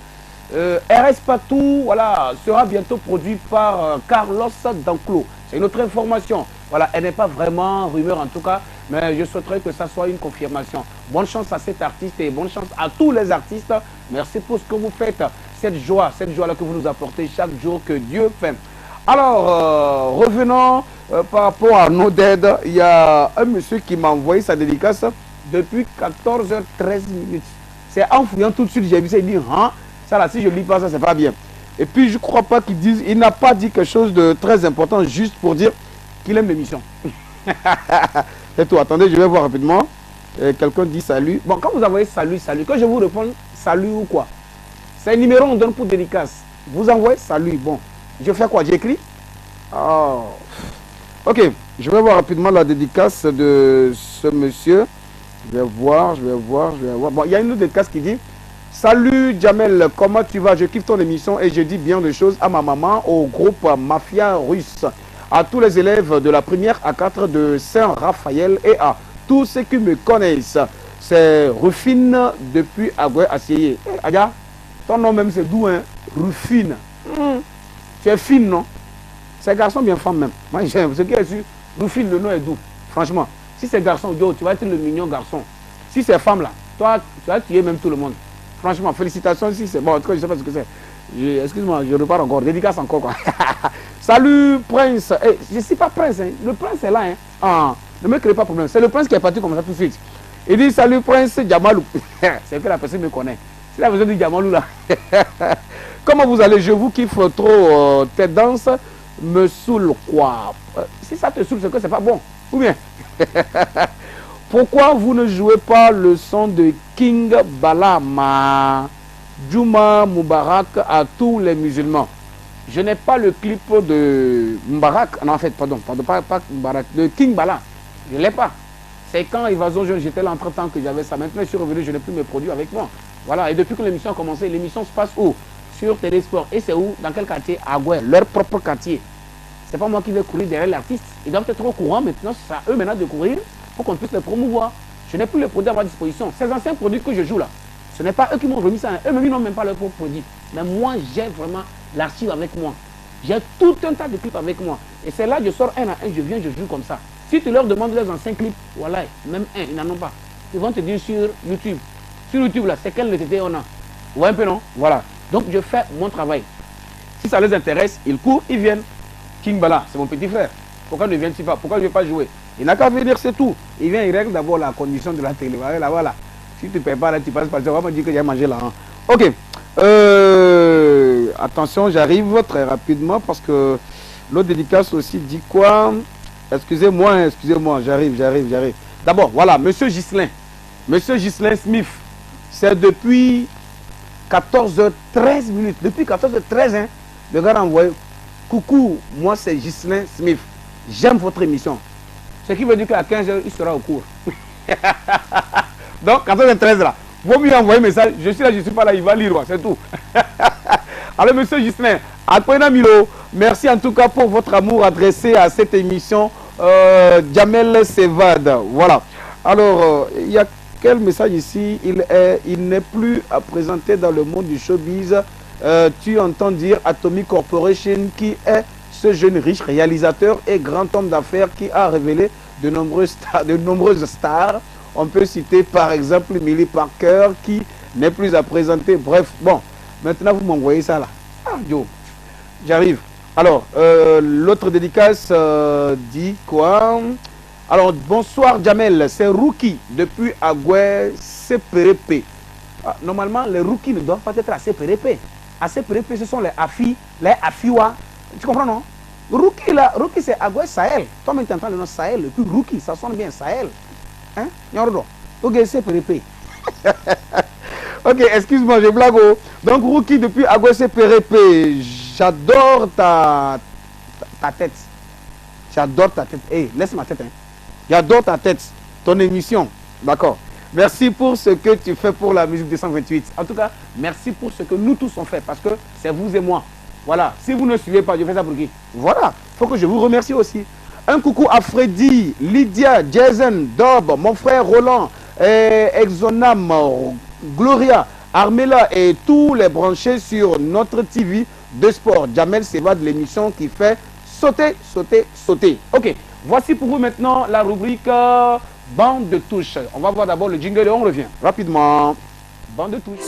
RS Patou, voilà, sera bientôt produit par Carlos Danclo. C'est une autre information. Voilà, elle n'est pas vraiment rumeur en tout cas, mais je souhaiterais que ça soit une confirmation. Bonne chance à cet artiste et bonne chance à tous les artistes. Merci pour ce que vous faites, cette joie-là que vous nous apportez chaque jour que Dieu fait. Alors, revenons par rapport à nos aides. Il y a un monsieur qui m'a envoyé sa dédicace depuis 14h13 minutes. C'est en fouillant tout de suite, j'ai vu ça, il dit, hein, ça là, si je ne lis pas ça, c'est pas bien. Et puis, je ne crois pas qu'il dise, il n'a pas dit quelque chose de très important, juste pour dire qu'il aime l'émission. C'est tout, attendez, je vais voir rapidement. Quelqu'un dit salut. Bon, quand vous envoyez salut, quand je vous réponds salut ou quoi, c'est un numéro qu'on donne pour dédicace. Vous envoyez salut, bon. Je fais quoi? J'écris? Oh. Ok, je vais voir rapidement la dédicace de ce monsieur. Je vais voir. Bon, il y a une autre dédicace qui dit: salut Jamel, comment tu vas? Je kiffe ton émission et je dis bien des choses à ma maman, au groupe Mafia Russe, à tous les élèves de la première à 4 de Saint-Raphaël et à tous ceux qui me connaissent. C'est Rufine depuis Agoué Assieye. Adia, ton nom même c'est d'où, hein? Rufine. Tu es fine, non? C'est garçon bien femme même. Moi j'aime. Ce qui est sûr, Rufine, le nom est doux. Franchement, si c'est garçon, tu vas être le mignon garçon. Si c'est femme là, toi, tu vas tuer même tout le monde. Franchement, félicitations si c'est bon. En tout cas, je sais pas ce que c'est. Excuse-moi, je repars encore. Dédicace encore quoi. Salut Prince. Hey, je ne suis pas Prince. Hein. Le Prince est là. Hein. Ah, ne me crée pas de problème. C'est le Prince qui est parti comme ça tout de suite. Il dit salut Prince Djamalou. C'est que la personne me connaît. Si la personne dit Djamalou là. Comment vous allez? Je vous kiffe trop. Tes danses me saoulent quoi. Si ça te saoule, c'est que c'est pas bon. Ou bien pourquoi vous ne jouez pas le son de King Balama? Juma Moubarak à tous les musulmans. Je n'ai pas le clip de Moubarak. Non, en fait, pardon, pas Moubarak, de King Bala. Je ne l'ai pas. C'est quand Évasion Jeune, j'étais là entre-temps que j'avais ça. Maintenant, je suis revenu, je n'ai plus mes produits avec moi. Voilà, et depuis que l'émission a commencé, l'émission se passe où? Sur Télésport. Et c'est où? Dans quel quartier? À Agoué, leur propre quartier. C'est pas moi qui vais courir derrière l'artiste. Ils doivent être au courant maintenant, c'est à eux maintenant de courir pour qu'on puisse les promouvoir. Je n'ai plus les produits à ma disposition. Ces anciens produits que je joue là, ce n'est pas eux qui m'ont remis ça. Eux-mêmes, ils n'ont même pas leurs propres produits. Mais moi, j'ai vraiment l'archive avec moi. J'ai tout un tas de clips avec moi. Et c'est là que je sors un à un, je viens, je joue comme ça. Si tu leur demandes les anciens clips, voilà, même un, ils n'en ont pas. Ils vont te dire sur YouTube. Sur YouTube, là, c'est quel NTT on a. Vous voyez un peu, non? Voilà. Donc, je fais mon travail. Si ça les intéresse, ils courent, ils viennent. King Bala, c'est mon petit frère. Pourquoi ne viennent-ils pas? Pourquoi je ne vais pas jouer? Il n'a qu'à venir, c'est tout. Il vient, il règle d'abord la condition de la télé. Voilà, voilà. Si tu ne payes pas, là, tu passes par ça. On va me dire que j'ai mangé là. Hein. Ok. Attention, j'arrive très rapidement parce que l'autre dédicace aussi dit quoi? Excusez-moi, j'arrive. D'abord, voilà, Monsieur Ghislain Smith, c'est depuis 14h13 minutes. Depuis 14h13, hein, le gars a envoyé coucou, moi c'est Ghislain Smith. J'aime votre émission. Ce qui veut dire qu'à 15h, il sera au cours. Donc, 14h13 là, vaut mieux envoyer un message. Je suis là, je ne suis pas là, il va lire, c'est tout. Alors, monsieur Ghislain, Akpena Milo, merci en tout cas pour votre amour adressé à cette émission. Jamel Sevad. Voilà. Alors, il y a quel message ici? Il n'est plus à présenter dans le monde du showbiz. Tu entends dire Atomic Corporation, qui est ce jeune riche réalisateur et grand homme d'affaires qui a révélé de nombreuses stars. On peut citer par exemple Millie Parker qui n'est plus à présenter. Bref, bon, maintenant vous m'envoyez ça là. Ah, Joe, j'arrive. Alors, l'autre dédicace dit quoi? Alors, bonsoir Jamel, c'est Rookie depuis Agoué CPRP. Ah, normalement, les rookies ne doivent pas être à CPRP. À CPRP, ce sont les Afiwa. Tu comprends, non? Rookie, là, Rookie c'est Agoué Sahel. Toi-même, tu entends le nom Sahel, le plus Rookie, ça sonne bien, Sahel. Hein? Ok, CPRP. Ok, excuse-moi, je blague. Donc, Rookie depuis Agoué CPRP. J'adore ta tête. J'adore ta tête. Hé, laisse ma tête. Hein. J'adore ta tête, ton émission. D'accord. Merci pour ce que tu fais pour la musique 228. En tout cas, merci pour ce que nous tous on fait. Parce que c'est vous et moi. Voilà. Si vous ne suivez pas, je fais ça pour qui? Voilà. Il faut que je vous remercie aussi. Un coucou à Freddy, Lydia, Jason, Dob, mon frère Roland, Exonam, Gloria, Armela et tous les branchés sur notre TV de sport. Jamel Sevad, l'émission qui fait sauter, sauter, sauter. Ok, voici pour vous maintenant la rubrique bande de touches. On va voir d'abord le jingle et on revient rapidement. Bande de touches.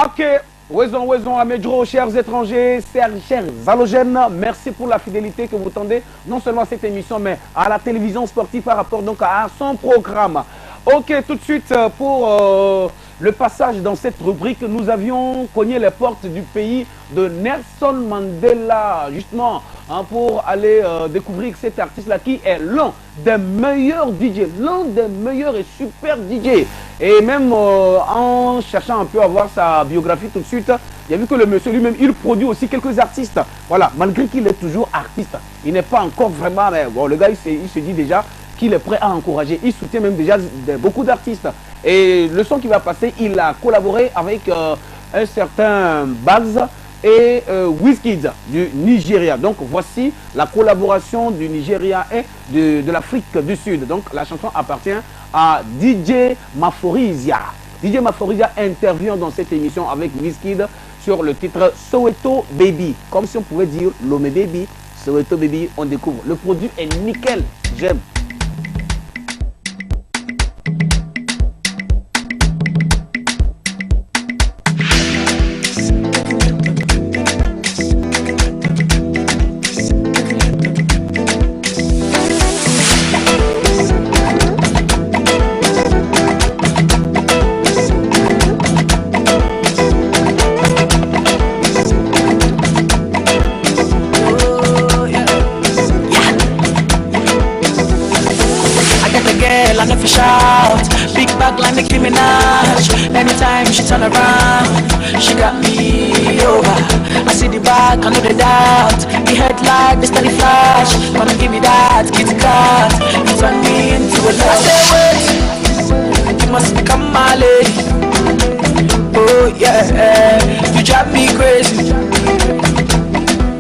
Ok, Ouezon, Amedjo, chers étrangers, chers halogènes, merci pour la fidélité que vous tendez, non seulement à cette émission, mais à la télévision sportive par rapport donc à son programme. Ok, tout de suite pour le passage dans cette rubrique, nous avions cogné les portes du pays de Nelson Mandela, justement, hein, pour aller découvrir cet artiste-là qui est l'un des meilleurs DJ, l'un des meilleurs et super DJ. Et même en cherchant un peu à voir sa biographie tout de suite, il a vu que le monsieur lui-même, il produit aussi quelques artistes. Voilà, malgré qu'il est toujours artiste, il n'est pas encore vraiment, mais bon, le gars, il se dit déjà qu'il est prêt à encourager. Il soutient même déjà beaucoup d'artistes. Et le son qui va passer, il a collaboré avec un certain Bags et Wizkid du Nigeria. Donc voici la collaboration du Nigeria et de l'Afrique du Sud. Donc la chanson appartient à DJ Maforizia. DJ Maforizia intervient dans cette émission avec Wizkid sur le titre Soweto Baby. Comme si on pouvait dire Lomé Baby, Soweto Baby, on découvre. Le produit est nickel, j'aime. Like Nicki Minaj. Anytime she turn around, she got me over. I see the back, I know the doubt. The headlight, the steady flash. Wanna give me that Kit Kat. You turn me into a lie. I say wait, you must become my lady. Oh yeah, you drive me crazy.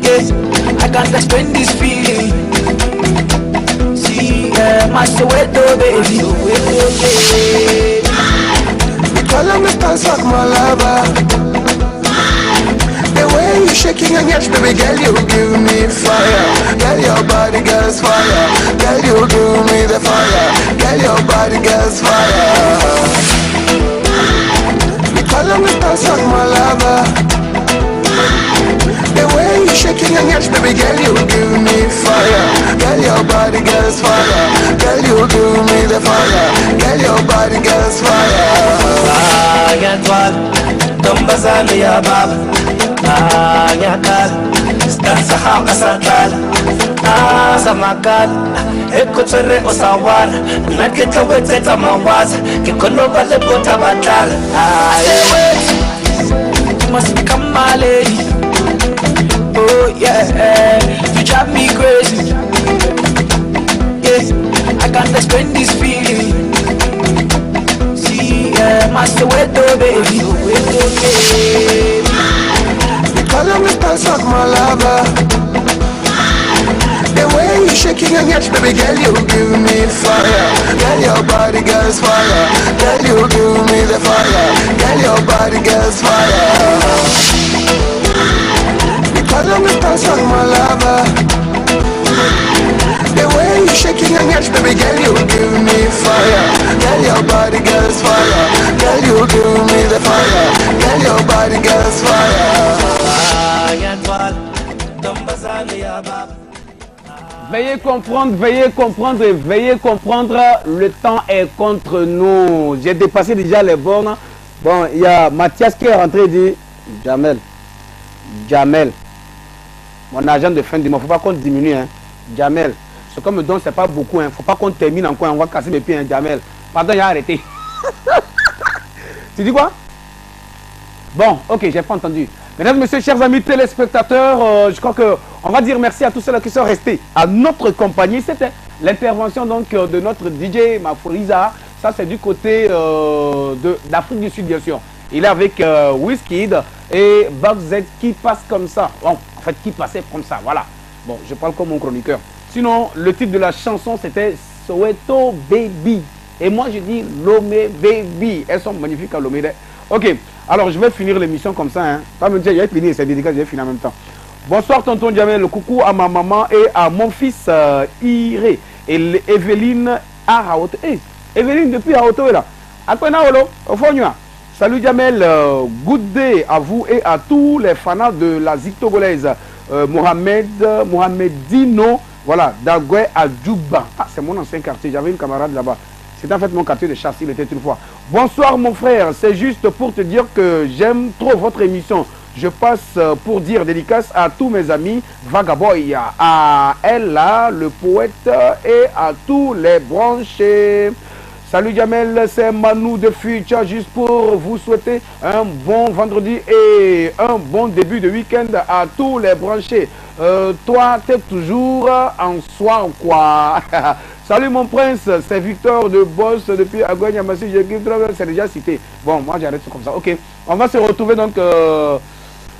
Yeah, I can't explain this feeling. My Soweto baby, Call me stand like my lover. The way you shaking your hips, baby girl, you give me fire. Girl, your body gets fire. Girl, you give me the fire. Girl, your body gets fire. Call me stand like my lover. The way you shaking your hips, baby girl, you give me fire. Girl, your body gets fire. Girl, you give me the fire. Girl, your body gets fire. Yatwal, Tombazali ya baba. Yakal, stanza haka sakal. Samakal, ekotere osawar. Nakita weteta mawaz. Kikono bale bota batal. I say wait, you must become my lady. Oh yeah, you drive me crazy. Yeah, I can't explain this feeling. See, yeah, my Soweto baby, Soweto baby. Call me stand like my lover. The way you shaking your hips, baby girl, you give me fire. Girl, your body gets fire. Girl, you give me the fire. Girl, your body gets fire. Call me stand like my lover. The way you shaking your hips, baby girl, you give me fire. Girl, your body gets fire. Girl, you give me the fire. Girl, your body gets fire. Veuillez comprendre et veuillez comprendre, le temps est contre nous. J'ai dépassé déjà les bornes. Bon, il y a Mathias qui est rentré et dit, Jamel, mon agent de fin du mois, il ne faut pas qu'on diminue, hein. Jamel, ce qu'on me donne, ce n'est pas beaucoup, il ne faut pas qu'on termine encore, on va casser mes pieds, hein, Jamel. Pardon, il a arrêté. Tu dis quoi? Bon, ok, j'ai pas entendu. Mesdames, messieurs, chers amis téléspectateurs, je crois qu'on va dire merci à tous ceux qui sont restés à notre compagnie. C'était l'intervention donc de notre DJ Maforizia. Ça, c'est du côté d'Afrique du Sud, bien sûr. Il est avec Wizkid et Box Z qui passe comme ça. Bon, en fait, qui passait comme ça, voilà. Bon, je parle comme mon chroniqueur. Sinon, le titre de la chanson, c'était Soweto Baby. Et moi, je dis Lomé Baby. Elles sont magnifiques à Lomé. Ok, alors je vais finir l'émission comme ça. Hein. Pas me dire, j'ai fini, c'est dédicace, j'ai fini en même temps. Bonsoir, tonton Jamel. Coucou à ma maman et à mon fils Iré. Et Evelyne à Haoto. Hey, Evelyne, depuis Haoto, est là. À quoi au fond, salut Jamel, good day à vous et à tous les fans de la zik togolaise. Mohamedino, voilà, d'Agoué à Djouba. Ah, c'est mon ancien quartier, j'avais une camarade là-bas. C'était en fait mon quartier de chasse, il était une fois. Bonsoir mon frère, c'est juste pour te dire que j'aime trop votre émission. Je passe pour dire dédicace à tous mes amis Vagaboy, à Ella, le poète et à tous les branchés. Salut Jamel, c'est Manu de Future, juste pour vous souhaiter un bon vendredi et un bon début de week-end à tous les branchés. Toi, t'es toujours en soir quoi. Salut mon prince, c'est Victor de Boss depuis Agogne-Yamassi, c'est déjà cité. Bon, moi j'arrête comme ça. Ok, on va se retrouver donc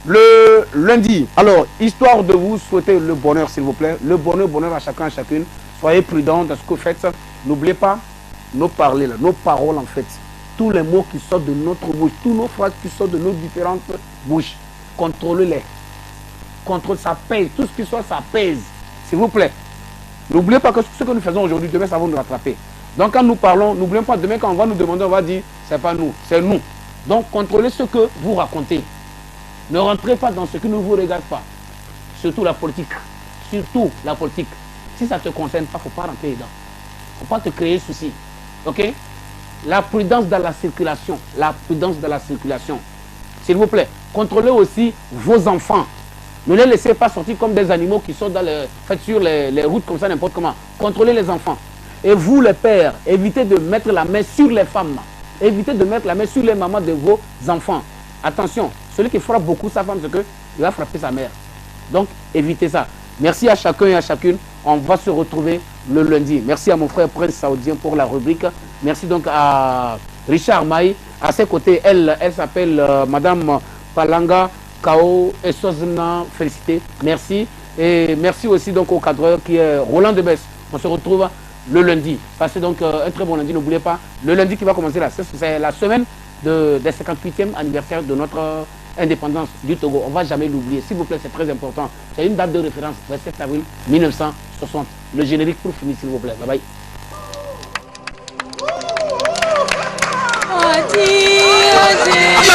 Le lundi, alors, histoire de vous souhaiter le bonheur, s'il vous plaît. Le bonheur à chacun et à chacune. Soyez prudents dans ce que vous faites. N'oubliez pas nos paroles en fait. Tous les mots qui sortent de notre bouche, tous nos phrases qui sortent de nos différentes bouches. Contrôlez-les. Contrôle, ça pèse. Tout ce qui sort, ça pèse. S'il vous plaît. N'oubliez pas que ce que nous faisons aujourd'hui, demain, ça va nous rattraper. Donc quand nous parlons, n'oubliez pas, demain quand on va nous demander, on va dire, c'est pas nous, c'est nous. Donc contrôlez ce que vous racontez. Ne rentrez pas dans ce qui ne vous regarde pas. Surtout la politique. Surtout la politique. Si ça ne te concerne pas, il ne faut pas rentrer dedans. Il ne faut pas te créer souci. Ok? La prudence dans la circulation. La prudence dans la circulation. S'il vous plaît, contrôlez aussi vos enfants. Ne les laissez pas sortir comme des animaux qui sont sur les routes comme ça, n'importe comment. Contrôlez les enfants. Et vous, les pères, évitez de mettre la main sur les femmes. Évitez de mettre la main sur les mamans de vos enfants. Attention, celui qui frappe beaucoup sa femme, c'est qu'il va frapper sa mère. Donc, évitez ça. Merci à chacun et à chacune. On va se retrouver le lundi. Merci à mon frère Prince Saoudien pour la rubrique. Merci donc à Richard Maï. À ses côtés, elle s'appelle Madame Palanga Kao Esozna. Félicité. Merci. Et merci aussi donc au cadreur qui est Roland Debès. On se retrouve le lundi. Passez donc un très bon lundi. N'oubliez pas, le lundi qui va commencer là, c'est la semaine des 58e anniversaire de notre indépendance du Togo. On ne va jamais l'oublier. S'il vous plaît, c'est très important. C'est une date de référence, 27 avril 1960. Le générique pour finir, s'il vous plaît. Bye bye. Odi, odi.